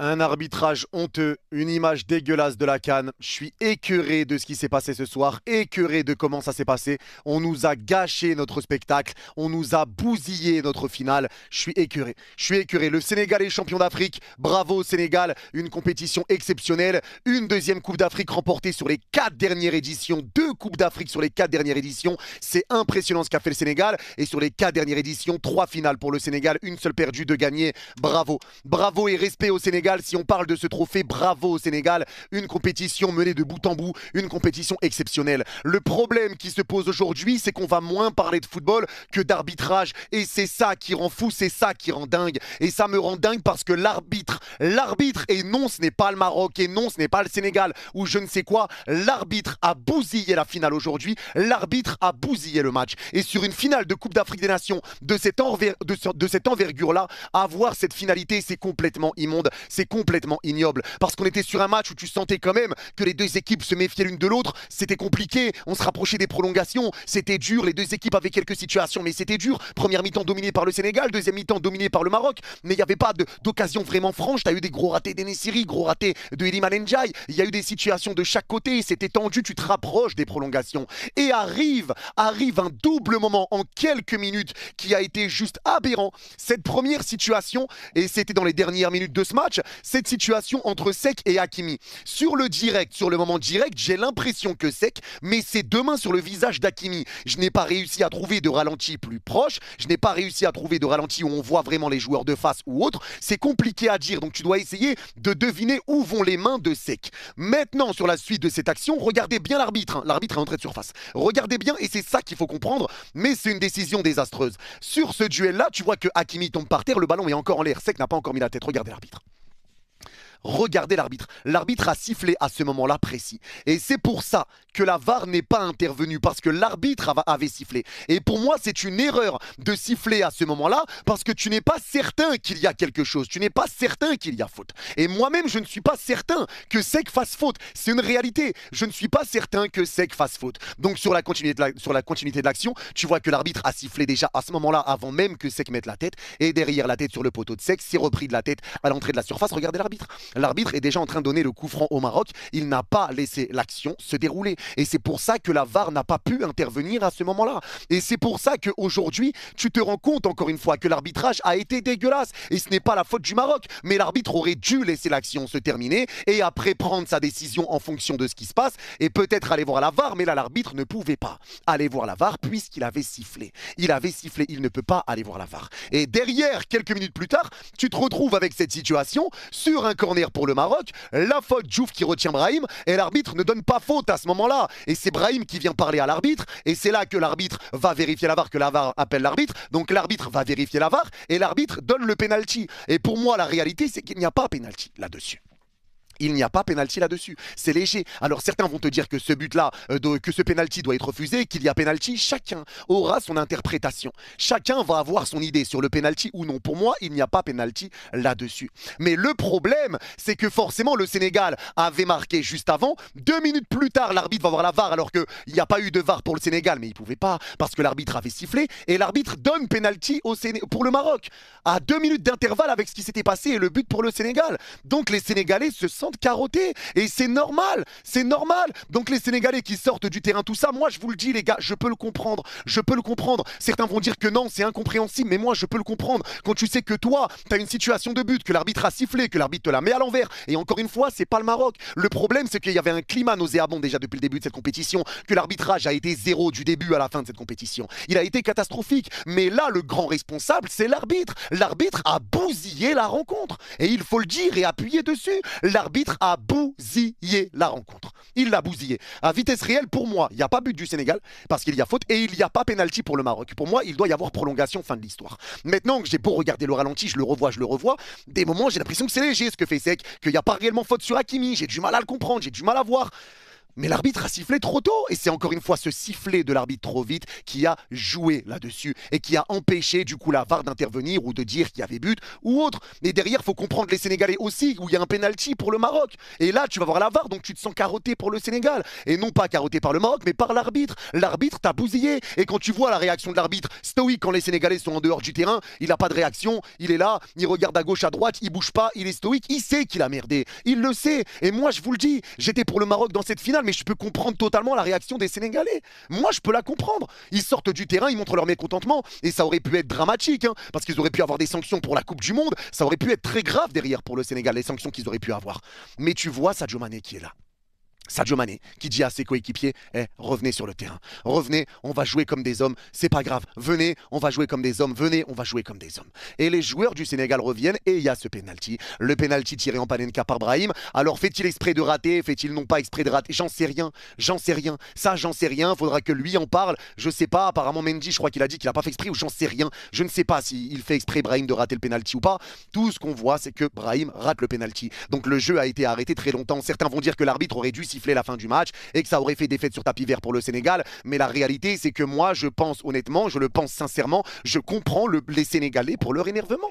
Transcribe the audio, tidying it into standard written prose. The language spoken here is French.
Un arbitrage honteux, une image dégueulasse de la CAN. Je suis écœuré de ce qui s'est passé ce soir, écœuré de comment ça s'est passé. On nous a gâché notre spectacle, on nous a bousillé notre finale. Je suis écœuré, je suis écœuré. Le Sénégal est champion d'Afrique, bravo au Sénégal, une compétition exceptionnelle. Une deuxième Coupe d'Afrique remportée sur les 4 dernières éditions, 2 Coupes d'Afrique sur les 4 dernières éditions. C'est impressionnant ce qu'a fait le Sénégal. Et sur les 4 dernières éditions, 3 finales pour le Sénégal, une seule perdue, 2 gagnées. Bravo, bravo et respect au Sénégal. Si on parle de ce trophée, bravo au Sénégal. Une compétition menée de bout en bout, une compétition exceptionnelle. Le problème qui se pose aujourd'hui, c'est qu'on va moins parler de football que d'arbitrage. Et c'est ça qui rend fou, c'est ça qui rend dingue. Et ça me rend dingue parce que l'arbitre, et non, ce n'est pas le Maroc, et non, ce n'est pas le Sénégal, ou je ne sais quoi, l'arbitre a bousillé la finale aujourd'hui, l'arbitre a bousillé le match. Et sur une finale de Coupe d'Afrique des Nations de cette envergure-là, avoir cette finalité, c'est complètement immonde. C'est complètement ignoble parce qu'on était sur un match où tu sentais quand même que les deux équipes se méfiaient l'une de l'autre. C'était compliqué, on se rapprochait des prolongations, c'était dur, les deux équipes avaient quelques situations mais c'était dur. Première mi-temps dominée par le Sénégal, deuxième mi-temps dominée par le Maroc, mais il n'y avait pas d'occasion vraiment franche. Tu as eu des gros ratés d'Enesiri, gros ratés de Iliman Ndiaye, il y a eu des situations de chaque côté, c'était tendu, tu te rapproches des prolongations et arrive un double moment en quelques minutes qui a été juste aberrant. Cette première situation, et c'était dans les dernières minutes de ce match, cette situation entre Seck et Hakimi. Sur le moment direct, j'ai l'impression que Seck met ses deux mains sur le visage d'Hakimi. Je n'ai pas réussi à trouver de ralenti plus proche, je n'ai pas réussi à trouver de ralenti où on voit vraiment les joueurs de face ou autre. C'est compliqué à dire, donc tu dois essayer de deviner où vont les mains de Seck. Maintenant, sur la suite de cette action, regardez bien l'arbitre. L'arbitre est entré de surface. Regardez bien, et c'est ça qu'il faut comprendre, mais c'est une décision désastreuse. Sur ce duel-là, tu vois que Hakimi tombe par terre, le ballon est encore en l'air. Seck n'a pas encore mis la tête. Regardez l'arbitre. Regardez l'arbitre. L'arbitre a sifflé à ce moment-là précis. Et c'est pour ça que la VAR n'est pas intervenue, parce que l'arbitre avait sifflé. Et pour moi, c'est une erreur de siffler à ce moment-là, parce que tu n'es pas certain qu'il y a quelque chose. Tu n'es pas certain qu'il y a faute. Et moi-même, je ne suis pas certain que Seck fasse faute. C'est une réalité. Je ne suis pas certain que Seck fasse faute. Donc sur la continuité de l'action, tu vois que l'arbitre a sifflé déjà à ce moment-là, avant même que Seck mette la tête. Et derrière la tête sur le poteau de Seck, s'est repris de la tête à l'entrée de la surface. Regardez l'arbitre. L'arbitre est déjà en train de donner le coup franc au Maroc. Il n'a pas laissé l'action se dérouler. Et c'est pour ça que la VAR n'a pas pu intervenir à ce moment-là. Et c'est pour ça qu'aujourd'hui, tu te rends compte encore une fois que l'arbitrage a été dégueulasse. Et ce n'est pas la faute du Maroc. Mais l'arbitre aurait dû laisser l'action se terminer et après prendre sa décision en fonction de ce qui se passe et peut-être aller voir la VAR. Mais là, l'arbitre ne pouvait pas aller voir la VAR puisqu'il avait sifflé. Il avait sifflé. Il ne peut pas aller voir la VAR. Et derrière, quelques minutes plus tard, tu te retrouves avec cette situation sur un corner pour le Maroc, la faute Diouf qui retient Brahim et l'arbitre ne donne pas faute à ce moment-là. Et c'est Brahim qui vient parler à l'arbitre et c'est là que l'arbitre va vérifier la VAR, que la VAR appelle l'arbitre. Donc l'arbitre va vérifier la VAR et l'arbitre donne le penalty. Et pour moi, la réalité, c'est qu'il n'y a pas penalty là-dessus. Il n'y a pas pénalty là-dessus. C'est léger. Alors certains vont te dire que ce but-là, que ce pénalty doit être refusé, qu'il y a pénalty. Chacun aura son interprétation. Chacun va avoir son idée sur le pénalty ou non. Pour moi, il n'y a pas pénalty là-dessus. Mais le problème, c'est que forcément, le Sénégal avait marqué juste avant. 2 minutes plus tard, l'arbitre va voir la VAR alors qu'il n'y a pas eu de VAR pour le Sénégal. Mais il ne pouvait pas parce que l'arbitre avait sifflé. Et l'arbitre donne pénalty pour le Maroc. À 2 minutes d'intervalle avec ce qui s'était passé et le but pour le Sénégal. Donc les Sénégalais se sentent carottés et c'est normal, c'est normal. Donc les Sénégalais qui sortent du terrain, tout ça, moi je vous le dis les gars, je peux le comprendre, je peux le comprendre. Certains vont dire que non, c'est incompréhensible, mais moi je peux le comprendre. Quand tu sais que toi, tu as une situation de but, que l'arbitre a sifflé, que l'arbitre te la met à l'envers, et encore une fois, c'est pas le Maroc. Le problème, c'est qu'il y avait un climat nauséabond déjà depuis le début de cette compétition, que l'arbitrage a été zéro du début à la fin de cette compétition. Il a été catastrophique, mais là, le grand responsable, c'est l'arbitre. L'arbitre a bousillé la rencontre, et il faut le dire et appuyer dessus. L'arbitre a bousillé la rencontre. Il l'a bousillé. À vitesse réelle, pour moi, il n'y a pas but du Sénégal parce qu'il y a faute et il n'y a pas pénalty pour le Maroc. Pour moi, il doit y avoir prolongation, fin de l'histoire. Maintenant que j'ai beau regarder le ralenti, je le revois. Des moments, j'ai l'impression que c'est léger ce que fait Seck, qu'il n'y a pas réellement faute sur Hakimi. J'ai du mal à le comprendre, j'ai du mal à voir. Mais l'arbitre a sifflé trop tôt. Et c'est encore une fois ce sifflet de l'arbitre trop vite qui a joué là-dessus et qui a empêché du coup la VAR d'intervenir ou de dire qu'il y avait but ou autre. Et derrière, il faut comprendre les Sénégalais aussi, où il y a un penalty pour le Maroc. Et là, tu vas voir la VAR, donc tu te sens carotté pour le Sénégal. Et non pas carotté par le Maroc, mais par l'arbitre. L'arbitre t'a bousillé. Et quand tu vois la réaction de l'arbitre, stoïque quand les Sénégalais sont en dehors du terrain, il n'a pas de réaction, il est là, il regarde à gauche, à droite, il bouge pas, il est stoïque, il sait qu'il a merdé. Il le sait. Et moi, je vous le dis, j'étais pour le Maroc dans cette finale, mais je peux comprendre totalement la réaction des Sénégalais. Moi, je peux la comprendre. Ils sortent du terrain, ils montrent leur mécontentement, et ça aurait pu être dramatique, hein, parce qu'ils auraient pu avoir des sanctions pour la Coupe du Monde, ça aurait pu être très grave derrière pour le Sénégal, les sanctions qu'ils auraient pu avoir. Mais tu vois Sadio Mané qui est là. Sadio Mané qui dit à ses coéquipiers revenez sur le terrain, revenez, on va jouer comme des hommes, c'est pas grave, venez, on va jouer comme des hommes, venez, on va jouer comme des hommes. Et les joueurs du Sénégal reviennent et il y a ce penalty, le penalty tiré en Panenka par Brahim. Alors fait-il exprès de rater, fait-il non pas exprès de rater? J'en sais rien, ça j'en sais rien, faudra que lui en parle, je sais pas, apparemment Mendy je crois qu'il a dit qu'il a pas fait exprès ou j'en sais rien, je ne sais pas s'il fait exprès Brahim de rater le penalty ou pas. Tout ce qu'on voit c'est que Brahim rate le penalty. Donc le jeu a été arrêté très longtemps, certains vont dire que l'arbitre aurait dû siffler la fin du match et que ça aurait fait défaite sur tapis vert pour le Sénégal, mais la réalité c'est que moi je pense honnêtement, je le pense sincèrement, je comprends les Sénégalais pour leur énervement.